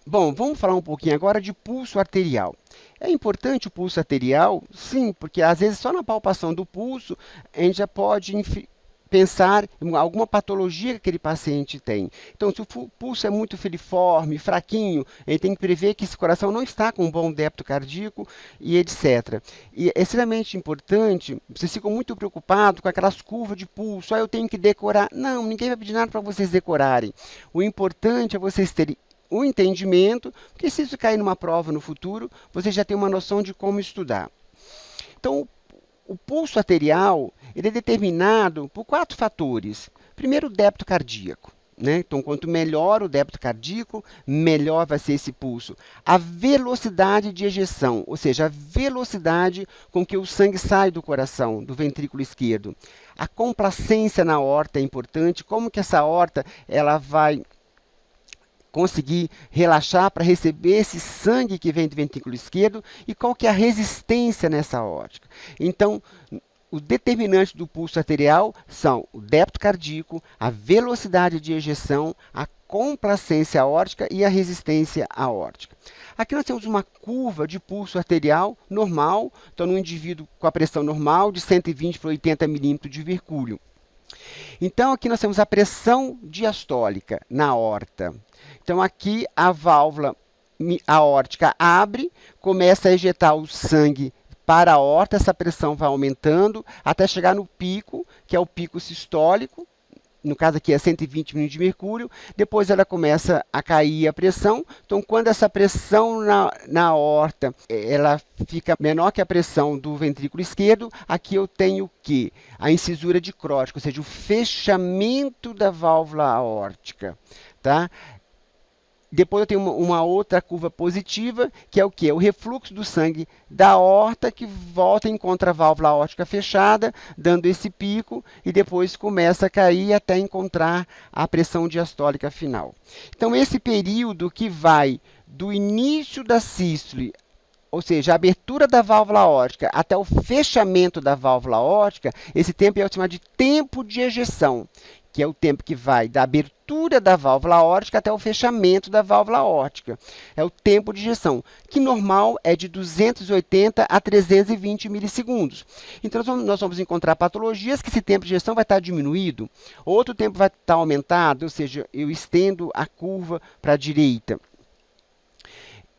Bom, vamos falar um pouquinho agora de pulso arterial. É importante o pulso arterial? Sim, porque às vezes só na palpação do pulso a gente já pode pensar em alguma patologia que aquele paciente tem. Então, se o pulso é muito filiforme, fraquinho, ele tem que prever que esse coração não está com um bom débito cardíaco e etc. E é extremamente importante, vocês ficam muito preocupados com aquelas curvas de pulso, eu tenho que decorar. Não, ninguém vai pedir nada para vocês decorarem. O importante é vocês terem o entendimento, porque se isso cair numa prova no futuro, você já tem uma noção de como estudar. Então, o pulso arterial ele é determinado por 4 fatores. Primeiro, o débito cardíaco. Né? Então, quanto melhor o débito cardíaco, melhor vai ser esse pulso. A velocidade de ejeção, ou seja, a velocidade com que o sangue sai do coração, do ventrículo esquerdo. A complacência na aorta é importante, como que essa aorta ela vai conseguir relaxar para receber esse sangue que vem do ventrículo esquerdo e qual que é a resistência nessa aórtica. Então, os determinantes do pulso arterial são o débito cardíaco, a velocidade de ejeção, a complacência aórtica e a resistência aórtica. Aqui nós temos uma curva de pulso arterial normal, então no indivíduo com a pressão normal de 120 por 80 milímetros de mercúrio. Então, aqui nós temos a pressão diastólica na aorta. Então, aqui a válvula aórtica abre, começa a ejetar o sangue para a aorta, essa pressão vai aumentando até chegar no pico, que é o pico sistólico, no caso aqui é 120 milímetros de mercúrio, depois ela começa a cair a pressão, então quando essa pressão na aorta ela fica menor que a pressão do ventrículo esquerdo, aqui eu tenho o quê? A incisura dicrótica, ou seja, o fechamento da válvula aórtica, tá? Depois eu tenho uma outra curva positiva, que é o quê? O refluxo do sangue da aorta que volta e encontra a válvula aórtica fechada, dando esse pico, e depois começa a cair até encontrar a pressão diastólica final. Então, esse período que vai do início da sístole, ou seja, a abertura da válvula aórtica até o fechamento da válvula aórtica, esse tempo é chamado de tempo de ejeção, que é o tempo que vai da abertura da válvula aórtica até o fechamento da válvula aórtica. É o tempo de ejeção, que normal é de 280 a 320 milissegundos. Então, nós vamos encontrar patologias que esse tempo de ejeção vai estar diminuído, outro tempo vai estar aumentado, ou seja, eu estendo a curva para a direita.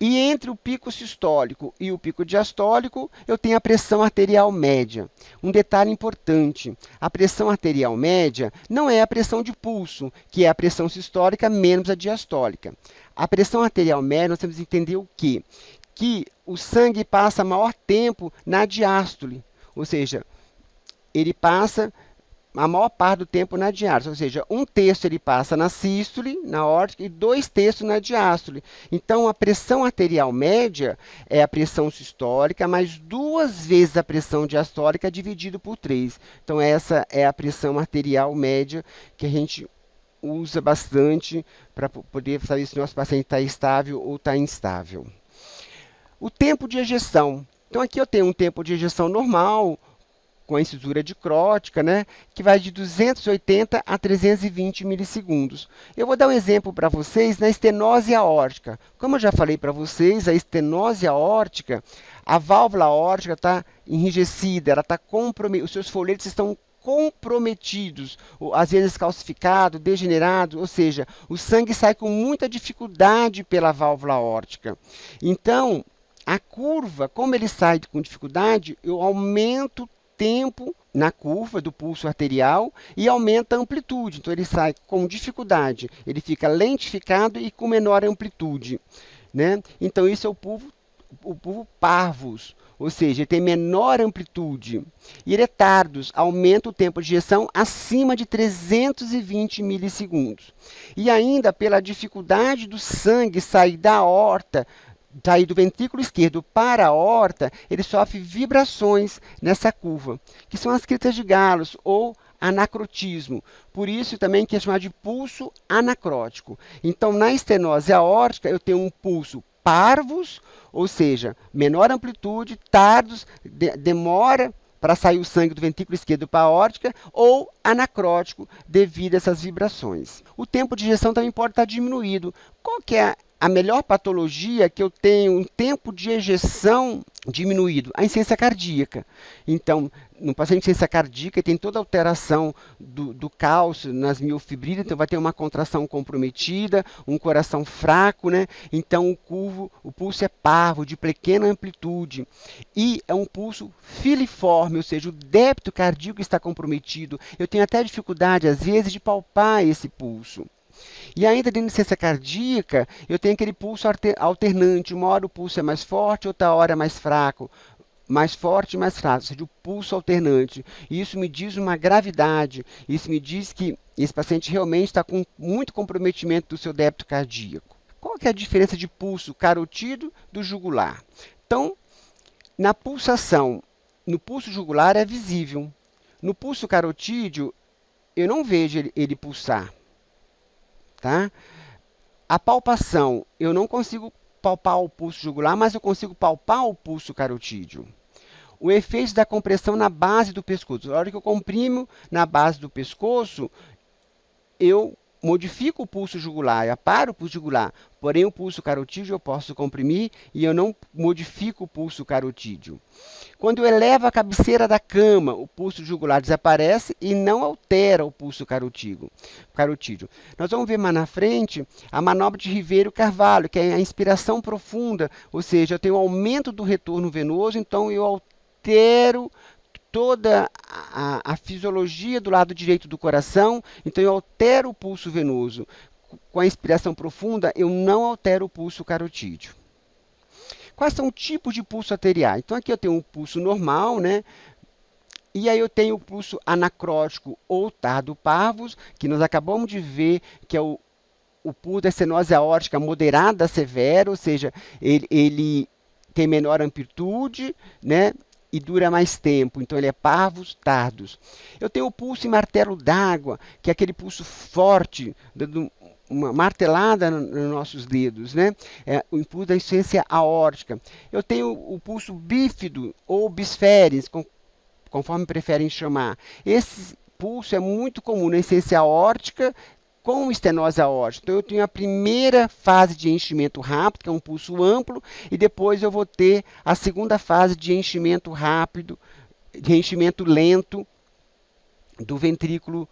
E entre o pico sistólico e o pico diastólico, eu tenho a pressão arterial média. Um detalhe importante, a pressão arterial média não é a pressão de pulso, que é a pressão sistólica menos a diastólica. A pressão arterial média, nós temos que entender o quê? Que o sangue passa maior tempo na diástole, ou seja, ele passa a maior parte do tempo na diástole, ou seja, 1/3 ele passa na sístole, na aórtica, e 2/3 na diástole. Então, a pressão arterial média é a pressão sistólica, mais 2 vezes a pressão diastólica dividido por 3. Então, essa é a pressão arterial média que a gente usa bastante para poder saber se o nosso paciente está estável ou está instável. O tempo de ejeção. Então, aqui eu tenho um tempo de ejeção normal, com a incisura dicrótica, né, que vai de 280 a 320 milissegundos. Eu vou dar um exemplo para vocês na estenose aórtica. Como eu já falei para vocês, a estenose aórtica, a válvula aórtica está enrijecida, ela está comprometida, os seus folhetos estão comprometidos, ou às vezes calcificado, degenerado, ou seja, o sangue sai com muita dificuldade pela válvula aórtica. Então, a curva, como ele sai com dificuldade, eu aumento tempo na curva do pulso arterial e aumenta a amplitude. Então, ele sai com dificuldade, ele fica lentificado e com menor amplitude. Né? Então, isso é o pulvo parvus, ou seja, ele tem menor amplitude. E retardos aumenta o tempo de ejeção acima de 320 milissegundos. E ainda, pela dificuldade do sangue sair da aorta, sair do ventrículo esquerdo para a aorta, ele sofre vibrações nessa curva, que são as critas de Gauss ou anacrotismo. Por isso também que é chamado de pulso anacrótico. Então, na estenose aórtica, eu tenho um pulso parvus, ou seja, menor amplitude, tardos, demora para sair o sangue do ventrículo esquerdo para a aórtica, ou anacrótico, devido a essas vibrações. O tempo de ejeção também pode estar diminuído. Qual que é a melhor patologia é que eu tenho um tempo de ejeção diminuído, a insuficiência cardíaca. Então, no paciente de insuficiência cardíaca, tem toda a alteração do cálcio nas miofibrilas, então vai ter uma contração comprometida, um coração fraco, né? Então, o pulso é parvo, de pequena amplitude. E é um pulso filiforme, ou seja, o débito cardíaco está comprometido. Eu tenho até dificuldade, às vezes, de palpar esse pulso. E ainda dentro da insuficiência cardíaca, eu tenho aquele pulso alternante. Uma hora o pulso é mais forte, outra hora é mais fraco. Mais forte e mais fraco, ou seja, o pulso alternante. E isso me diz uma gravidade. Isso me diz que esse paciente realmente está com muito comprometimento do seu débito cardíaco. Qual que é a diferença de pulso carotídeo do jugular? Então, na pulsação, no pulso jugular é visível. No pulso carotídeo, eu não vejo ele pulsar. Tá? A palpação, eu não consigo palpar o pulso jugular, mas eu consigo palpar o pulso carotídeo. O efeito da compressão na base do pescoço. Na hora que eu comprimo na base do pescoço, eu modifico o pulso jugular, eu aparo o pulso jugular. Porém, o pulso carotídeo eu posso comprimir e eu não modifico o pulso carotídeo. Quando eu elevo a cabeceira da cama, o pulso jugular desaparece e não altera o pulso carotídeo. Nós vamos ver mais na frente a manobra de Ribeiro-Carvalho, que é a inspiração profunda, ou seja, eu tenho um aumento do retorno venoso, então eu altero toda a fisiologia do lado direito do coração, então eu altero o pulso venoso. Com a inspiração profunda, eu não altero o pulso carotídeo. Quais são os tipos de pulso arterial? Então, aqui eu tenho um pulso normal, né? E aí eu tenho o pulso anacrótico ou tardo-parvus, que nós acabamos de ver que é o pulso da estenose aórtica moderada a severa, ou seja, ele tem menor amplitude, né? E dura mais tempo, então ele é parvus tardos. Eu tenho o pulso em martelo d'água, que é aquele pulso forte, dando uma martelada nos nossos dedos, né? É o impulso da insuficiência aórtica. Eu tenho o pulso bífido ou bisferens, conforme preferem chamar. Esse pulso é muito comum na insuficiência aórtica com estenose aórtica. Então, eu tenho a primeira fase de enchimento rápido, que é um pulso amplo, e depois eu vou ter a segunda fase de enchimento rápido, de enchimento lento do ventrículo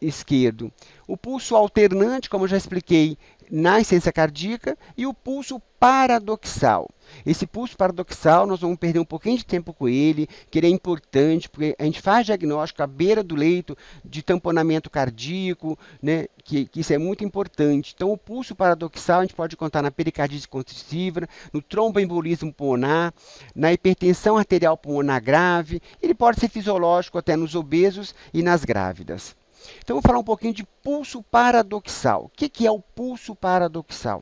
esquerdo. O pulso alternante, como eu já expliquei, na insuficiência cardíaca, e o pulso paradoxal. Esse pulso paradoxal, nós vamos perder um pouquinho de tempo com ele, que ele é importante, porque a gente faz diagnóstico à beira do leito de tamponamento cardíaco, né, que isso é muito importante. Então, o pulso paradoxal a gente pode contar na pericardite constrictiva, no tromboembolismo pulmonar, na hipertensão arterial pulmonar grave, ele pode ser fisiológico até nos obesos e nas grávidas. Então, vou falar um pouquinho de pulso paradoxal. O que é o pulso paradoxal?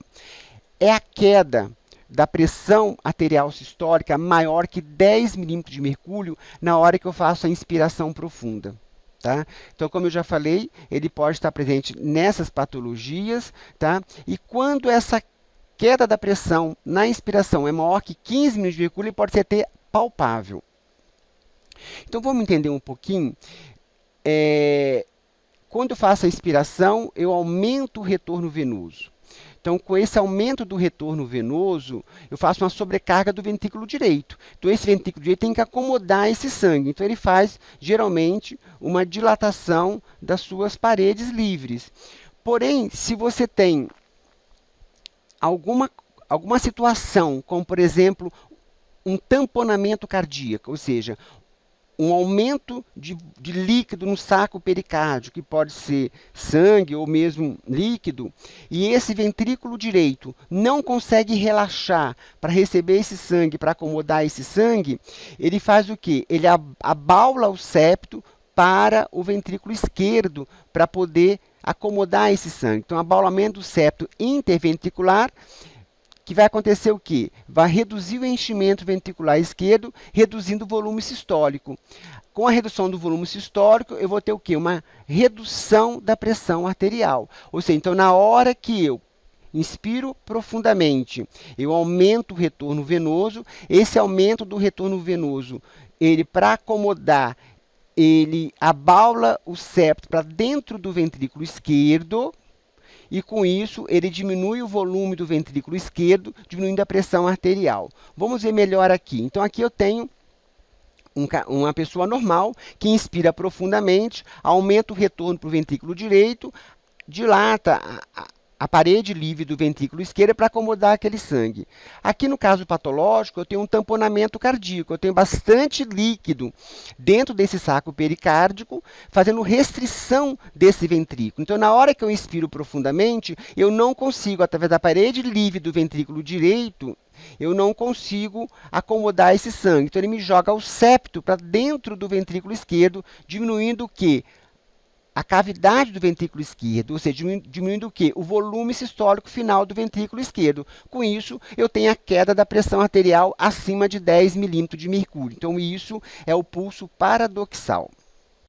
É a queda da pressão arterial sistólica maior que 10 milímetros de mercúrio na hora que eu faço a inspiração profunda. Tá? Então, como eu já falei, ele pode estar presente nessas patologias. Tá? E quando essa queda da pressão na inspiração é maior que 15 milímetros de mercúrio, ele pode ser até palpável. Então, vamos entender um pouquinho. Quando eu faço a inspiração, eu aumento o retorno venoso. Então, com esse aumento do retorno venoso, eu faço uma sobrecarga do ventrículo direito. Então, esse ventrículo direito tem que acomodar esse sangue. Então, ele faz, geralmente, uma dilatação das suas paredes livres. Porém, se você tem alguma situação, como, por exemplo, um tamponamento cardíaco, ou seja, um aumento de líquido no saco pericárdio, que pode ser sangue ou mesmo líquido, e esse ventrículo direito não consegue relaxar para receber esse sangue, para acomodar esse sangue, ele faz o quê? Ele abaula o septo para o ventrículo esquerdo, para poder acomodar esse sangue. Então, abaulamento do septo interventricular, que vai acontecer o quê? Vai reduzir o enchimento ventricular esquerdo, reduzindo o volume sistólico. Com a redução do volume sistólico, eu vou ter o quê? Uma redução da pressão arterial. Ou seja, então, na hora que eu inspiro profundamente, eu aumento o retorno venoso. Esse aumento do retorno venoso, ele, para acomodar, ele abaula o septo para dentro do ventrículo esquerdo. e com isso ele diminui o volume do ventrículo esquerdo, diminuindo a pressão arterial. Vamos ver melhor aqui. Então aqui eu tenho uma pessoa normal que inspira profundamente, aumenta o retorno para o ventrículo direito, dilata a parede livre do ventrículo esquerdo para acomodar aquele sangue. Aqui no caso patológico, eu tenho um tamponamento cardíaco, eu tenho bastante líquido dentro desse saco pericárdico, fazendo restrição desse ventrículo. Então, na hora que eu inspiro profundamente, eu não consigo, através da parede livre do ventrículo direito, eu não consigo acomodar esse sangue. Então, ele me joga o septo para dentro do ventrículo esquerdo, diminuindo o quê? A cavidade do ventrículo esquerdo, ou seja, diminuindo o quê? O volume sistólico final do ventrículo esquerdo. Com isso, eu tenho a queda da pressão arterial acima de 10 milímetros de mercúrio. Então, isso é o pulso paradoxal.